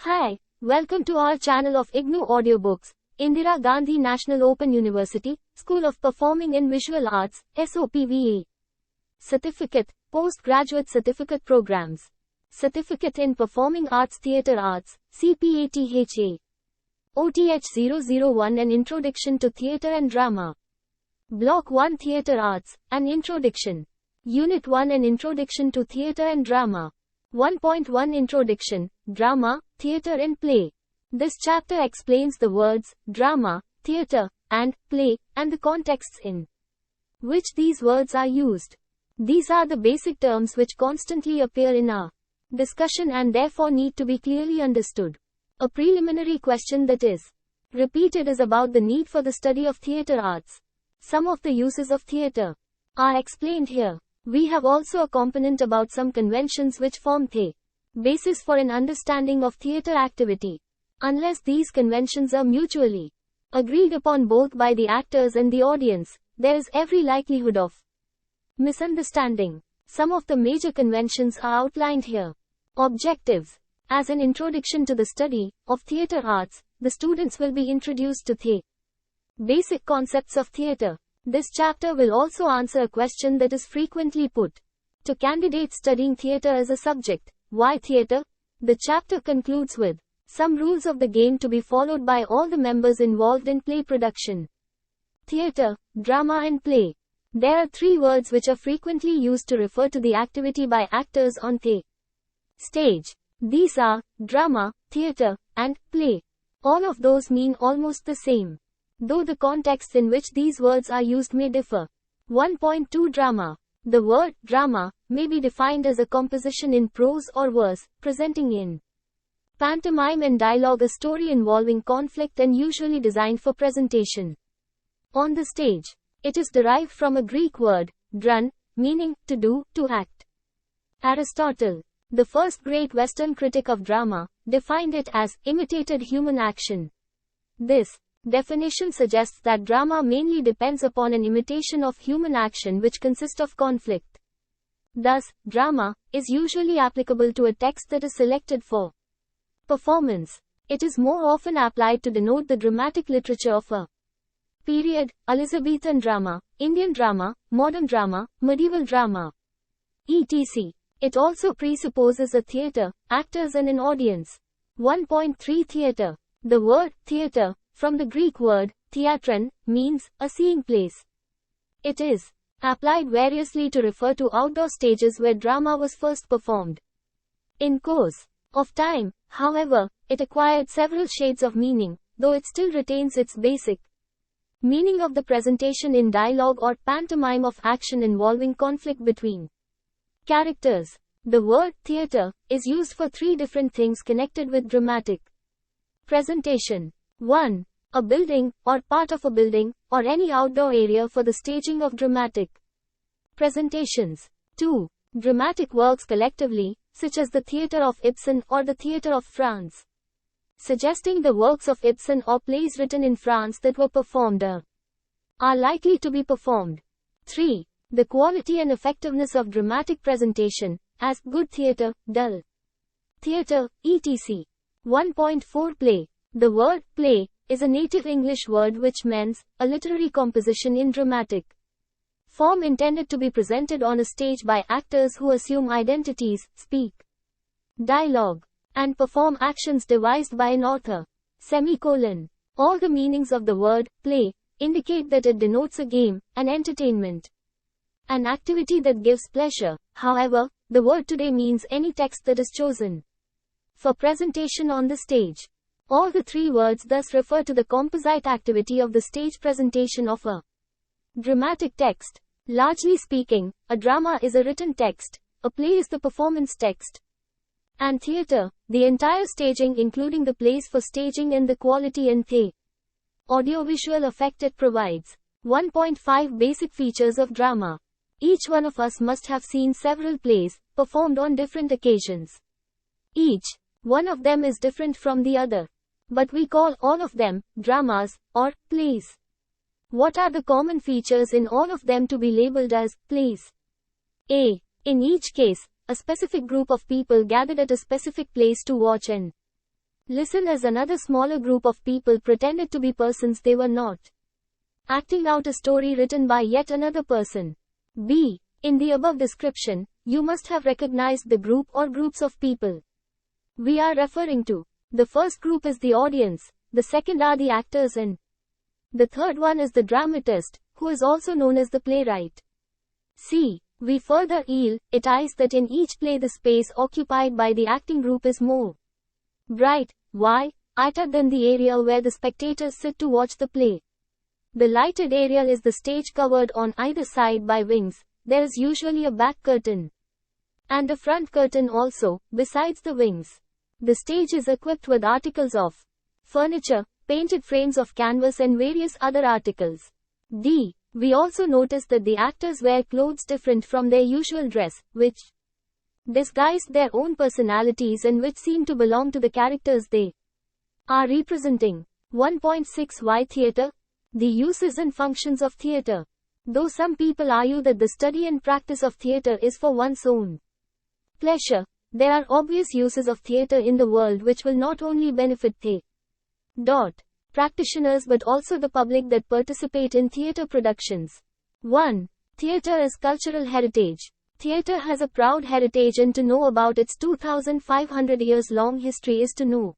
Hi, welcome to our channel of IGNOU audiobooks, Indira Gandhi National Open University, School of Performing and Visual Arts, SOPVA. Certificate, Postgraduate Certificate Programs. Certificate in Performing Arts Theatre Arts, CPATHA. OTH-001 An Introduction to Theatre and Drama. Block-1 Theatre Arts, An Introduction. Unit-1 An Introduction to Theatre and Drama. 1.1 Introduction, Drama, Theatre and Play. This chapter explains the words, drama, theatre, and play, and the contexts in which these words are used. These are the basic terms which constantly appear in our discussion and therefore need to be clearly understood. A preliminary question that is repeated is about the need for the study of theatre arts. Some of the uses of theatre are explained here. We have also a component about some conventions which form the basis for an understanding of theatre activity. Unless these conventions are mutually agreed upon both by the actors and the audience, there is every likelihood of misunderstanding. Some of the major conventions are outlined here. Objectives. As an introduction to the study of theatre arts, the students will be introduced to the basic concepts of theatre. This chapter will also answer a question that is frequently put to candidates studying theatre as a subject. Why theatre? The chapter concludes with some rules of the game to be followed by all the members involved in play production. Theatre, drama and play. There are three words which are frequently used to refer to the activity by actors on the stage. These are drama, theatre, and play. All of those mean almost the same, though the contexts in which these words are used may differ. 1.2 Drama. The word drama may be defined as a composition in prose or verse, presenting in pantomime and dialogue a story involving conflict and usually designed for presentation on the stage. It is derived from a Greek word, drun, meaning to do, to act. Aristotle, the first great Western critic of drama, defined it as imitated human action. This definition suggests that drama mainly depends upon an imitation of human action which consists of conflict. Thus, drama is usually applicable to a text that is selected for performance. It is more often applied to denote the dramatic literature of a period, Elizabethan drama, Indian drama, modern drama, medieval drama, etc. It also presupposes a theatre, actors and an audience. 1.3 Theatre. The word theatre, from the Greek word theatron, means a seeing place. It is applied variously to refer to outdoor stages where drama was first performed. In course of time, however, it acquired several shades of meaning, though it still retains its basic meaning of the presentation in dialogue or pantomime of action involving conflict between characters. The word theatre is used for three different things connected with dramatic presentation. 1. A building, or part of a building, or any outdoor area for the staging of dramatic presentations. 2. Dramatic works collectively, such as the Theatre of Ibsen or the Theatre of France. Suggesting the works of Ibsen or plays written in France that were performed are likely to be performed. 3. The quality and effectiveness of dramatic presentation, as good theatre, dull theatre, etc. 1.4 Play. The word play is a native English word which means a literary composition in dramatic form intended to be presented on a stage by actors who assume identities, speak dialogue, and perform actions devised by an author. All the meanings of the word play indicate that it denotes a game, an entertainment, an activity that gives pleasure. However, the word today means any text that is chosen for presentation on the stage. All the three words thus refer to the composite activity of the stage presentation of a dramatic text. Largely speaking, a drama is a written text, a play is the performance text, and theatre, the entire staging including the place for staging and the quality and the audiovisual effect it provides. 1.5 Basic features of drama. Each one of us must have seen several plays, performed on different occasions. Each one of them is different from the other, but we call all of them dramas or plays. What are the common features in all of them to be labeled as plays? A. In each case, a specific group of people gathered at a specific place to watch an Listen as another smaller group of people pretended to be persons they were not, acting out a story written by yet another person. B. In the above description, you must have recognized the group or groups of people we are referring to. The first group is the audience, the second are the actors, and the third one is the dramatist, who is also known as the playwright. C. We further it that in each play the space occupied by the acting group is more bright, lighter than the area where the spectators sit to watch the play. The lighted area is the stage covered on either side by wings. There is usually a back curtain and a front curtain also, besides the wings. The stage is equipped with articles of furniture, painted frames of canvas and various other articles. D. We also notice that the actors wear clothes different from their usual dress, which disguise their own personalities and which seem to belong to the characters they are representing. 1.6 Why theatre? The uses and functions of theatre. Though some people argue that the study and practice of theatre is for one's own pleasure, there are obvious uses of theatre in the world which will not only benefit the practitioners but also the public that participate in theatre productions. 1. Theatre is cultural heritage. Theatre has a proud heritage, and to know about its 2,500 years long history is to know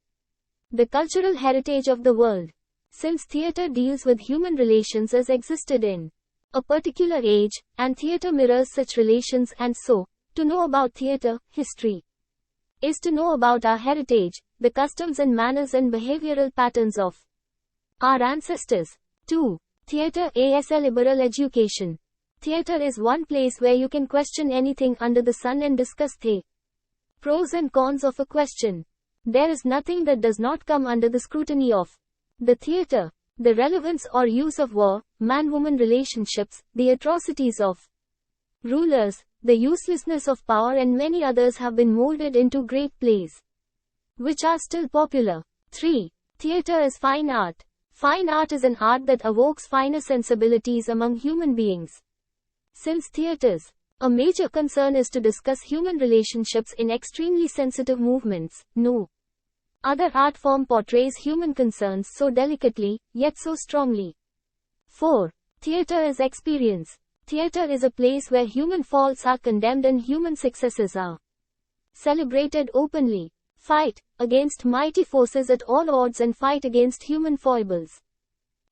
the cultural heritage of the world. Since theatre deals with human relations as existed in a particular age, and theatre mirrors such relations, and so, to know about theatre history is to know about our heritage, the customs and manners and behavioral patterns of our ancestors. 2. Theatre as a liberal education. Theatre is one place where you can question anything under the sun and discuss the pros and cons of a question. There is nothing that does not come under the scrutiny of the theatre. The relevance or use of war, man-woman relationships, the atrocities of rulers, the uselessness of power and many others have been molded into great plays, which are still popular. 3. Theatre is fine art. Fine art is an art that evokes finer sensibilities among human beings. Since theatre's a major concern is to discuss human relationships in extremely sensitive movements, no other art form portrays human concerns so delicately, yet so strongly. 4. Theatre is experience. Theatre is a place where human faults are condemned and human successes are celebrated openly. Fight against mighty forces at all odds and fight against human foibles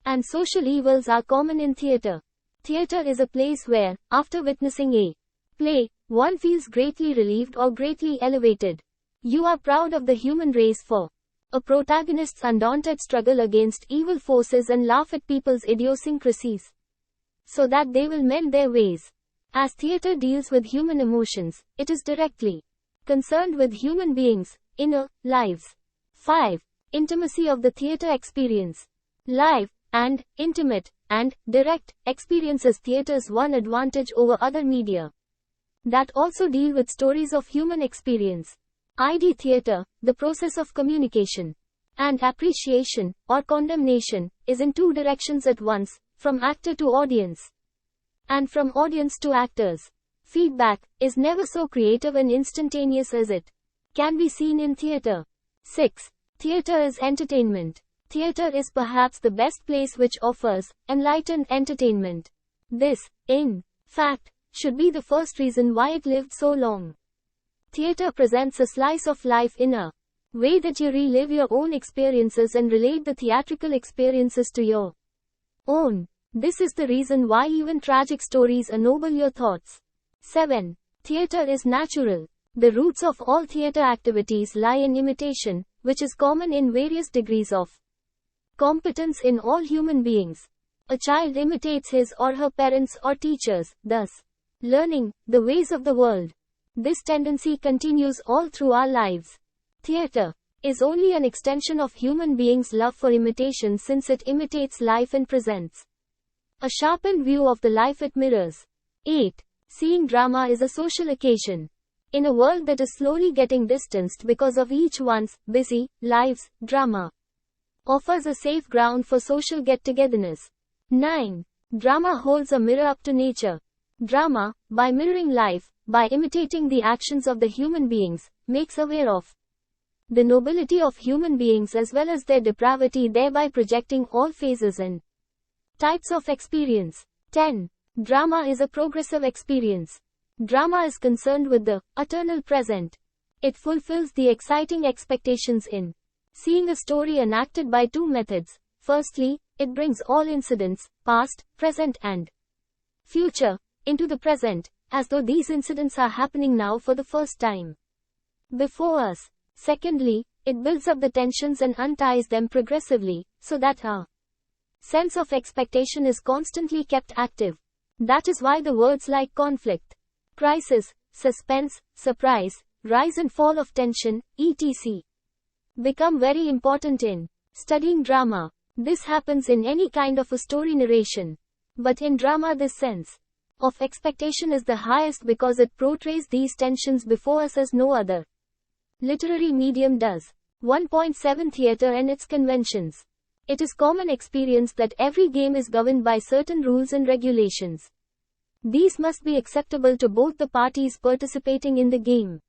and social evils are common in theatre. Theatre is a place where, after witnessing a play, one feels greatly relieved or greatly elevated. You are proud of the human race for a protagonist's undaunted struggle against evil forces and laugh at people's idiosyncrasies so that they will mend their ways. As theatre deals with human emotions, it is directly concerned with human beings' inner lives. 5. Intimacy of the theatre experience. Live and intimate and direct experiences theatre's one advantage over other media that also deal with stories of human experience. ID theatre, the process of communication and appreciation or condemnation, is in two directions at once, from actor to audience and from audience to actors. Feedback is never so creative and instantaneous as it can be seen in theatre. 6. Theatre is entertainment. Theatre is perhaps the best place which offers enlightened entertainment. This, in fact, should be the first reason why it lived so long. Theatre presents a slice of life in a way that you relive your own experiences and relate the theatrical experiences to your own. This is the reason why even tragic stories ennoble your thoughts. 7. Theatre is natural. The roots of all theatre activities lie in imitation, which is common in various degrees of competence in all human beings. A child imitates his or her parents or teachers, thus learning the ways of the world. This tendency continues all through our lives. Theatre is only an extension of human beings' love for imitation, since it imitates life and presents a sharpened view of the life it mirrors. 8. Seeing drama is a social occasion. In a world that is slowly getting distanced because of each one's busy lives, drama offers a safe ground for social get-togetherness. 9. Drama holds a mirror up to nature. Drama, by mirroring life, by imitating the actions of the human beings, makes aware of the nobility of human beings as well as their depravity, thereby projecting all phases and types of experience. 10. Drama is a progressive experience. Drama is concerned with the eternal present. It fulfills the exciting expectations in seeing a story enacted by two methods. Firstly, it brings all incidents, past, present and future, into the present, as though these incidents are happening now for the first time before us. Secondly, it builds up the tensions and unties them progressively, so that our sense of expectation is constantly kept active. That is why the words like conflict, crisis, suspense, surprise, rise and fall of tension, etc. become very important in studying drama. This happens in any kind of a story narration. But in drama, this sense of expectation is the highest because it portrays these tensions before us as no other literary medium does. 1.7 Theatre and its conventions. It is common experience that every game is governed by certain rules and regulations. These must be acceptable to both the parties participating in the game.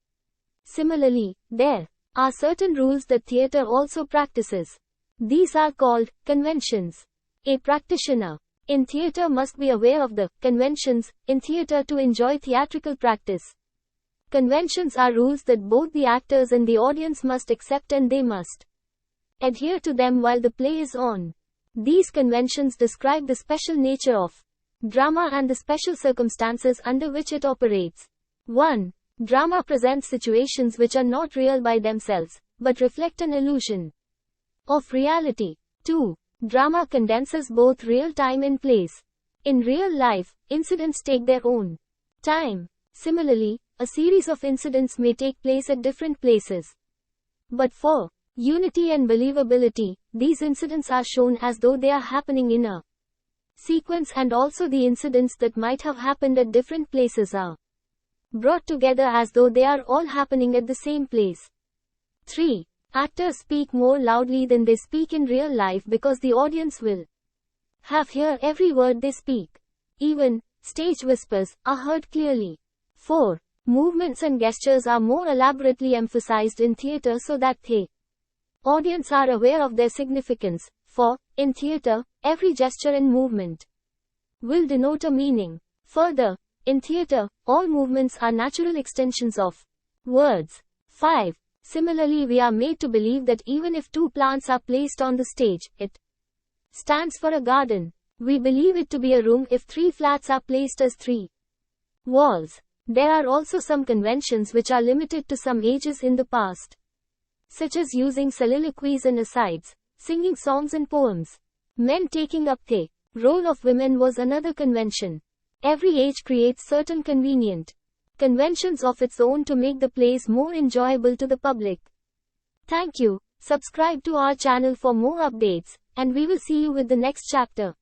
Similarly, there are certain rules that theatre also practices. These are called conventions. A practitioner in theatre must be aware of the conventions in theatre to enjoy theatrical practice. Conventions are rules that both the actors and the audience must accept, and they must adhere to them while the play is on. These conventions describe the special nature of drama and the special circumstances under which it operates. 1. Drama presents situations which are not real by themselves, but reflect an illusion of reality. 2. Drama condenses both real time and place. In real life, incidents take their own time. Similarly, a series of incidents may take place at different places. But for unity and believability, these incidents are shown as though they are happening in a sequence, and also the incidents that might have happened at different places are brought together as though they are all happening at the same place. 3. Actors speak more loudly than they speak in real life because the audience will have heard every word they speak. Even stage whispers are heard clearly. 4. Movements and gestures are more elaborately emphasized in theatre so that the audience are aware of their significance, for, in theatre, every gesture and movement will denote a meaning. Further, in theatre, all movements are natural extensions of words. 5. Similarly, we are made to believe that even if two plants are placed on the stage, it stands for a garden. We believe it to be a room if three flats are placed as three walls. There are also some conventions which are limited to some ages in the past, such as using soliloquies and asides, singing songs and poems. Men taking up the role of women was another convention. Every age creates certain convenient conventions of its own to make the plays more enjoyable to the public. Thank you. Subscribe to our channel for more updates, and we will see you with the next chapter.